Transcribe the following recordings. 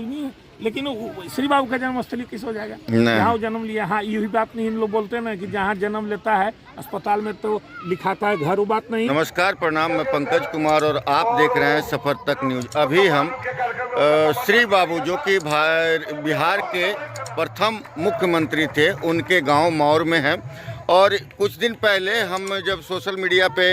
कुछ नहीं है। लेकिन श्री बाबू का जन्म स्थली किस हो जाएगा, जहाँ जन्म लिया। हाँ, यही बात नहीं, इन लोग बोलते हैं ना कि जहाँ जन्म लेता है अस्पताल में तो लिखाता है घर, वो बात नहीं। नमस्कार, प्रणाम, मैं पंकज कुमार और आप देख रहे हैं सफर तक न्यूज। अभी हम श्री बाबू जो कि बिहार के प्रथम मुख्यमंत्री थे, उनके गांव मौर में हैं। और कुछ दिन पहले हम जब सोशल मीडिया पे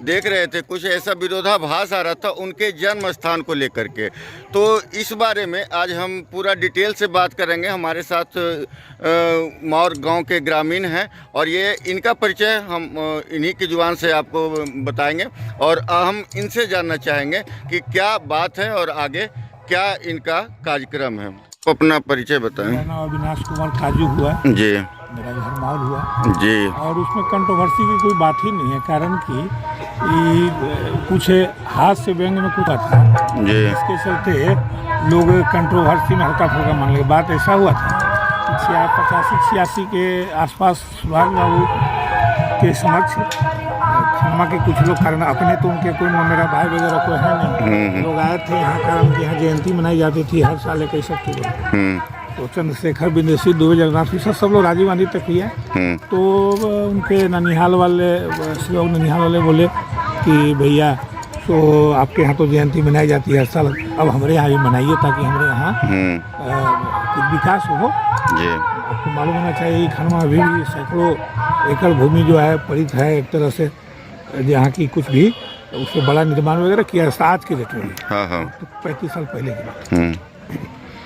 देख रहे थे, कुछ ऐसा विरोधाभास आ रहा था उनके जन्म स्थान को लेकर के। तो इस बारे में आज हम पूरा डिटेल से बात करेंगे। हमारे साथ मौर गांव के ग्रामीण हैं और ये इनका परिचय हम इन्हीं की जुबान से आपको बताएंगे और हम इनसे जानना चाहेंगे कि क्या बात है और आगे क्या इनका कार्यक्रम है। अपना परिचय बताएं। मेरा नाम अविनाश कुमार काजू हुआ जी, मेरा घर माहौल हुआ जी। और उसमें कंट्रोवर्सी की कोई बात ही नहीं है, कारण कि कुछ हाथ से व्यंग में कुछ था जी, इसके चलते लोग कंट्रोवर्सी में हल्का फुल्का मान लगे। बात ऐसा हुआ था 85-86 के आसपास सुभाष बाबू के समक्ष खनमा के कुछ लोग, कारण अपने तो उनके कोई मेरा भाई वगैरह कोई है नहीं, लोग आए थे यहाँ, कारण कि यहाँ जयंती मनाई जाती थी हर साल 21 अक्टूबर। तो चंद्रशेखर, बिंदेशी, दुबे, जगन्नाथ मिश्र सब लोग राजीव गांधी तक किया। तो उनके ननिहाल वाले लोग ननिहाल वाले बोले कि भैया तो आपके यहाँ तो जयंती मनाई जाती है हर साल, अब हमारे यहाँ भी मनाइए ताकि हमारे यहाँ कुछ विकास हो जी। आपको मालूम होना चाहिए खनमा अभी भी सैकड़ों एकड़ भूमि जो है पड़ित है एक तरह से, जहाँ की कुछ भी उससे बड़ा निर्माण वगैरह किया आज के डेट में। तो 35 साल पहले की बात।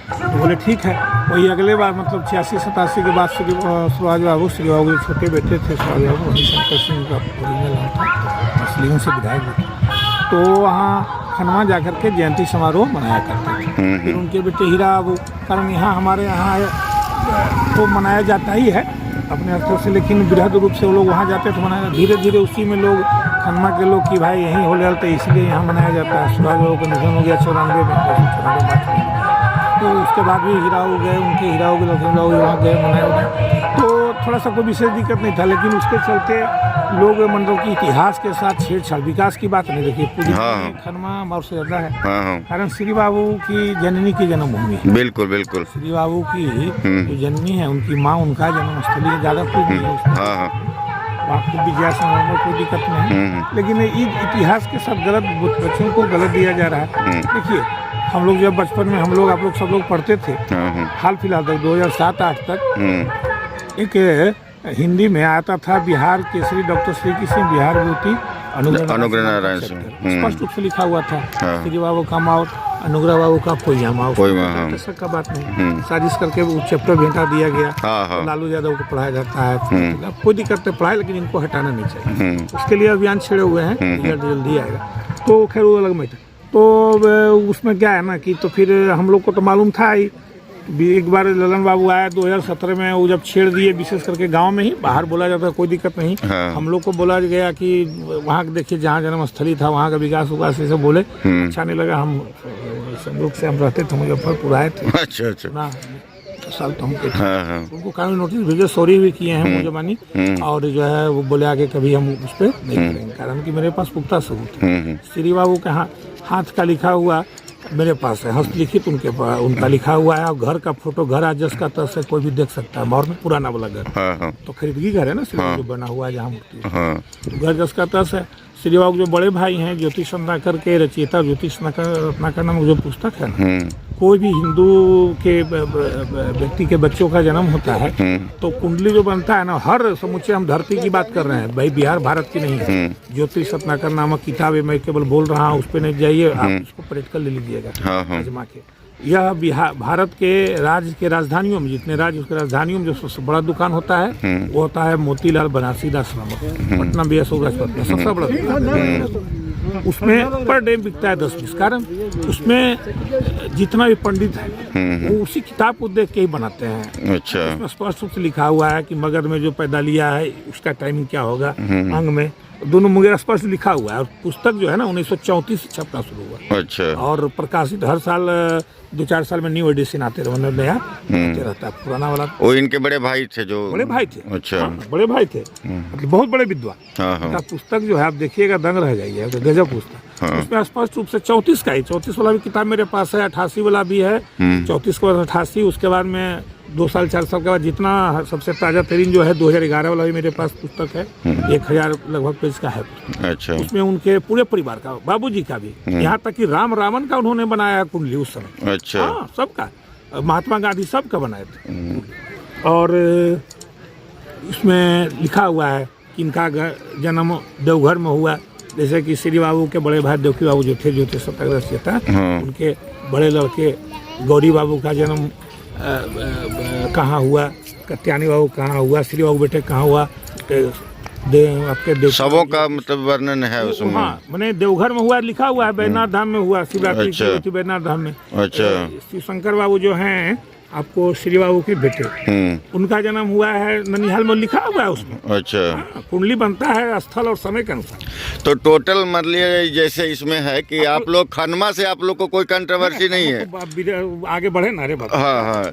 तो बोले ठीक है। वही अगले बार मतलब 86-87 के बाद सुभाष बाबू, श्री बाबू के छोटे बेटे थे सुभाष बाबू, वही शंकर सिंह का ओरिजिनल नाम था, असलियों से विधायक भी थे। तो वहाँ खनमा जाकर के जयंती समारोह मनाया करते थे। फिर उनके बेटे हीरा बाबू, कारण यहाँ हमारे यहाँ तो मनाया जाता ही है अपने स्तर से, लेकिन बृहद रूप से वो लोग वहाँ जाते तो मनाया। धीरे धीरे उसी में लोग खनमा के लोग कि भाई यहीं होले तो इसलिए यहाँ मनाया जाता है। सुभाष बाबू का निधन हो गया 94 में, तो उसके बाद भी हीरा हो गए, उनके हीरा हो गए, लखनऊ हो गए, वहाँ गए मनाए। तो थोड़ा सा कोई विशेष दिक्कत नहीं था, लेकिन उसके चलते लोग मतलब कि इतिहास के साथ छेड़छाड़, विकास की बात नहीं। देखिए पूरी खनमा मौर से ज़्यादा है, कारण श्री बाबू की जननी की जन्मभूमि है। बिल्कुल बिल्कुल, श्री बाबू की जो जननी है, उनकी माँ, उनका जन्मस्थली है, ज़्यादा कुछ नहीं है। वहाँ खूब भी जा में कोई दिक्कत नहीं है, लेकिन इतिहास के साथ गलत बच्चों को गलत दिया जा रहा है। देखिए हम लोग जब बचपन में हम लोग आप लोग सब लोग पढ़ते थे, हाल फिलहाल तक 2007-8 तक एक हिंदी में आता था बिहार केसरी डॉक्टर श्री कृष्ण बिहार विभूति अनुग्रह नारायण सिंह, स्पष्ट रूप से लिखा हुआ था श्री बाबू का माओ, अनुग्रह बाबू का पोइया माओ। ऐसा का बात नहीं, साजिश करके वो चैप्टर भेंटा दिया गया, लालू यादव को पढ़ाया जाता है, कोई दिक्कत नहीं, पढ़ाए, लेकिन इनको हटाना नहीं चाहिए। उसके लिए अभियान छेड़े हुए हैं, रिजल्ट जल्दी आएगा। तो खैर वो अलग मैटर। तो उसमें क्या है ना कि तो फिर हम लोग को तो मालूम था ही, एक बार ललन बाबू आया 2017 में, वो जब छेड़ दिए, विशेष करके गांव में ही, बाहर बोला जाता कोई दिक्कत नहीं। हम लोग को बोला गया कि वहाँ देखिए जहाँ जन्मस्थली था वहाँ का विकास होगा, ऐसे बोले। अच्छा नहीं लगा। हम संयोग से हम रहते थे मुजफ्फरपुर आए थे। अच्छा ना साल तो हम उनको कानूनी नोटिस भेजे, सॉरी भी किए हैं मुझे, और जो है वो बोले आगे कभी हम उस पर नहीं करेंगे, कारण कि मेरे पास पुख्ता सबूत है। श्री बाबू के हाथ का लिखा हुआ मेरे पास है, हस्तलिखित उनका लिखा हुआ है, और घर का फोटो, घर आज जस का तरह से कोई भी देख सकता है। मौर में पुराना वाला घर तो खरीदगी घर है ना, श्री बाबू बना हुआ है जहाँ मूर्ति, घर जस का तरह से। श्री बाबू जो बड़े भाई हैं ज्योतिष रत्नाकर के रचयिता, ज्योतिष रत्नाकर नाम जो पुस्तक है ना, कोई भी हिंदू के व्यक्ति के बच्चों का जन्म होता है तो कुंडली जो बनता है ना, हर समूचे हम धरती की बात कर रहे हैं भाई, बिहार भारत की नहीं है। ज्योतिष रत्नाकर नामक किताब है, मैं केवल बोल रहा हूँ, उस पर नहीं जाइए, आप उसको पढ़ कर ले लीजिएगा आजमा के। यह बिहार भारत के राज्य के राजधानियों में, जितने राज्य उसके राजधानियों में जो सबसे बड़ा दुकान होता है वो होता है मोतीलाल बनारसी दास नामक, पटना BSO राजपथ में सबसे बड़ा दुकान। उसमें पर डे बिकता है 10-20, कारण उसमें जितना भी पंडित है वो उसी किताब को देख के ही बनाते हैं। अच्छा। उसमें स्पष्ट रूप से लिखा हुआ है कि मगध में जो पैदा लिया है उसका टाइमिंग क्या होगा, अंग में दोनों मुझे स्पष्ट लिखा हुआ है। और पुस्तक जो है ना 1934 से छपना शुरू हुआ। अच्छा। और प्रकाशित हर साल 2-4 साल में न्यू एडिशन आते रहे, मतलब नया रहता है, पुराना वाला। वो इनके बड़े भाई थे जो बड़े भाई थे। अच्छा। बड़े भाई थे, मतलब बहुत बड़े विद्वान। पुस्तक जो है आप देखिएगा दंग रह जाइएगा, गजब पुस्तक। हाँ। उसमें स्पष्ट रूप से 34 का ही 34 वाला भी किताब मेरे पास है, 88 वाला भी है, 34 के बाद 88, उसके बाद में 2 साल 4 साल के बाद जितना सबसे ताज़ा तरीन जो है 2011 वाला भी मेरे पास पुस्तक है, 1000 लगभग पेज का है। अच्छा। उसमें उनके पूरे परिवार का, बाबूजी का भी, यहाँ तक कि राम रावण का उन्होंने बनाया कुंडली उस समय। अच्छा। हाँ, सबका, महात्मा गांधी सब का बनाए थे। और इसमें लिखा हुआ है कि इनका जन्म देवघर में हुआ, जैसे कि श्री बाबू के बड़े भाई देवकी बाबू जो थे सत्याग्रह से था, उनके बड़े लड़के गौरी बाबू का जन्म कहाँ हुआ, कत्यानी बाबू कहाँ हुआ, श्री बाबू बेटे कहाँ हुआ, आपके सबों का मतलब वर्णन है उसमें। हाँ, मैंने देवघर में हुआ लिखा हुआ है, बैजनाथ धाम में हुआ, शिवरात्रि की हुई थी बैजनाथ धाम में। अच्छा। शिव शंकर बाबू जो हैं आपको श्री बाबू के बेटे, उनका जन्म हुआ है ननिहाल में, लिखा हुआ है उसमें। अच्छा। कुंडली बनता है स्थल और समय के अनुसार। तो टोटल मतलब जैसे इसमें है कि आप लोग खनमा से आप लोग को कोई कंट्रोवर्सी नहीं है? आगे बढ़े ना रे बाबा। हाँ हाँ,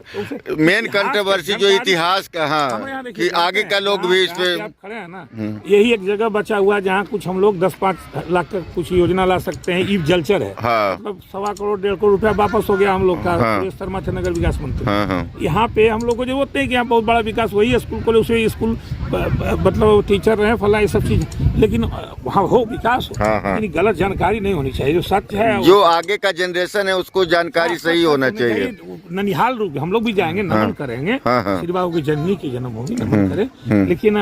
मेन कंट्रोवर्सी जो इतिहास का, हाँ, कि आगे का लोग भी इस पे खड़े हैं ना। यही एक जगह बचा हुआ जहाँ कुछ हम लोग 10-5 लाख का कुछ योजना ला सकते हैं। ईव जलचर है, मतलब 1.25 करोड़ 1.5 करोड़ रुपया वापस हो गया हम लोग का। शर्मा थे नगर विकास मंत्री। यहाँ पे हम लोग को जरूरत नहीं कि यहाँ बहुत बड़ा विकास, वही स्कूल खोले, उसे स्कूल मतलब टीचर रहे, फला ये सब चीज, लेकिन वहाँ हो विकास हो, लेकिन गलत जानकारी नहीं होनी चाहिए। जो सच है, जो आगे का जनरेशन है उसको जानकारी सही होना चाहिए। ननिहाल हम लोग भी जाएंगे, नमन करेंगे, श्री बाबू की जननी की जन्मभूमि नमन करें, लेकिन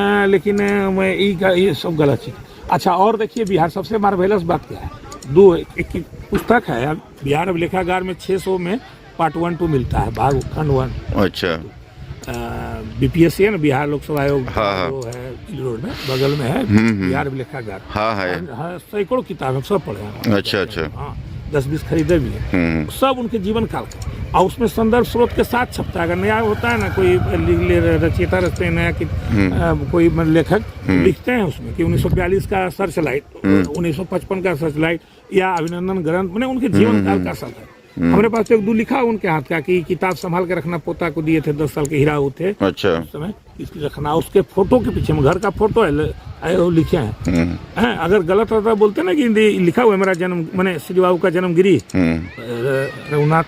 ये सब गलत चीज। अच्छा, और देखिए बिहार सबसे मार्वेलस बात क्या है, एक पुस्तक है बिहार अभिलेखागार में 600 में पार्ट 1-2 मिलता है, भाग खंड 1। अच्छा। बीपीएससी है ना, बिहार लोक सेवा आयोग, वो है रोड में बगल में है बिहार अभिलेखागार। हाँ, सैकड़ों किताबें सब पढ़े हैं। अच्छा अच्छा। हाँ, 10-20 खरीदे भी है, सब उनके जीवन काल का, और उसमें संदर्भ स्रोत के साथ छपता है। अगर नया होता है ना, कोई रचयिता रचते हैं नया, कोई लेखक लिखते हैं उसमें कि 1942 का सर्च लाइट, 1955 का सर्च लाइट, या अभिनंदन ग्रंथ, मैंने उनके जीवन काल का सब है। हमारे पास तो एक दो लिखा उनके हाथ का कि किताब संभाल के रखना, पोता को दिए थे 10 साल के हीरा थे। अच्छा। उस समय इसकी रखना, उसके फोटो के पीछे में घर का फोटो है, वो लिखे हैं। अगर गलत होता बोलते ना कि लिखा हुआ है मेरा जन्म, मैंने श्री बाबू का जन्मगिरी रघुनाथ,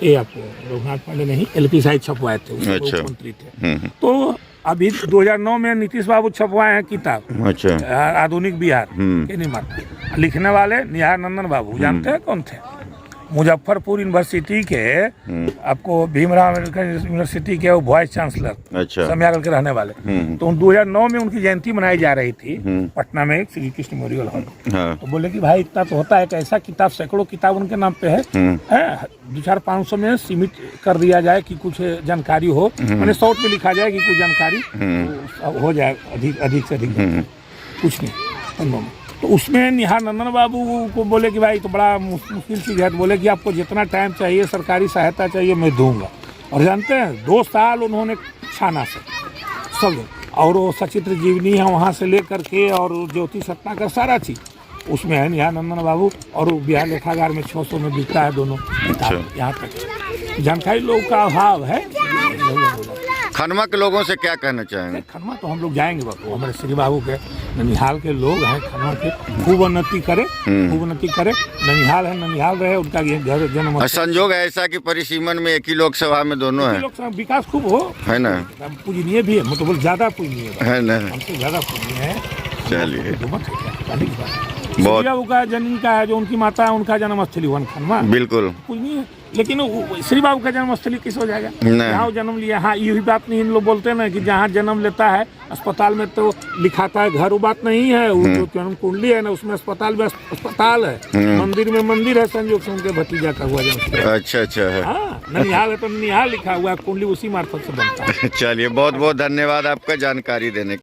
ये आपको रघुनाथ पांडे नहीं, LP साहिब छपवाए थे, मुख्यमंत्री थे। तो अभी 2009 में नीतीश बाबू छपवाए हैं किताब। अच्छा। आधुनिक बिहार के निर्माता, लिखने वाले निहार नंदन बाबू, जानते हैं कौन थे? मुजफ्फरपुर यूनिवर्सिटी के, आपको भीमराव अम्बेडकर यूनिवर्सिटी के वो वाइस चांसलर, अच्छा, समयागल के रहने वाले। तो 2009 में उनकी जयंती मनाई जा रही थी पटना में श्री कृष्ण मेमोरियल हॉल। तो बोले कि भाई इतना तो होता है कि ऐसा किताब, सैकड़ों किताब उनके नाम पे है, 200-500 में सीमित कर दिया जाए कि कुछ जानकारी हो, मैंने शॉर्ट में लिखा जाए कि कुछ जानकारी हो जाए, अधिक से अधिक कुछ नहीं। तो उसमें निहार नंदन बाबू को बोले कि भाई तो बड़ा मुश्किल चीज़ है, तो बोले कि आपको जितना टाइम चाहिए, सरकारी सहायता चाहिए, मैं दूंगा। और जानते हैं 2 साल उन्होंने छाना से सब, और वो सचित्र जीवनी है वहाँ से लेकर के, और ज्योति सत्ता का सारा चीज़ उसमें है निहार नंदन बाबू। और बिहार लेखागार में 600 में बिकता है दोनों किताब। यहाँ तक जानकारी लोगों का अभाव है। खनमा के लोगों से क्या कहना चाहेंगे? खनमा तो हम लोग जाएंगे बाबू, हमारे श्री बाबू के ननिहाल के लोग हैं, खनमा के खूब उन्नति करे, खूब उन्नति करे। ननिहाल है, ननिहाल रहे, उनका घर जन्म। संजोग ऐसा कि परिसीमन में एक ही लोकसभा में दोनों है, विकास खूब हो, है ना। पूजनीय भी है, मतलब ज्यादा पूजनीय है ना, हमसे ज्यादा पूजनीय है। चलिए, बहुत बाबू का जन्म का है, जो उनकी माता है, उनका जन्म स्थली हुआ खनमा, बिल्कुल पूजनीय। लेकिन श्री बाबू का जन्म स्थली किस हो जाएगा, जहाँ जन्म लिया। हाँ, यही बात नहीं, इन लोग बोलते हैं ना कि जहाँ जन्म लेता है अस्पताल में तो लिखाता है घर, वो बात नहीं है। वो जो जन्म कुंडली है ना, उसमें अस्पताल में अस्पताल है, मंदिर में मंदिर है, संयोग से उनके भतीजा का हुआ जन्म। अच्छा अच्छा। हाँ, ननिहाल है तो ननिहाल लिखा हुआ है, कुंडली उसी मार्फत से बनता है। चलिए, बहुत बहुत धन्यवाद आपका जानकारी देने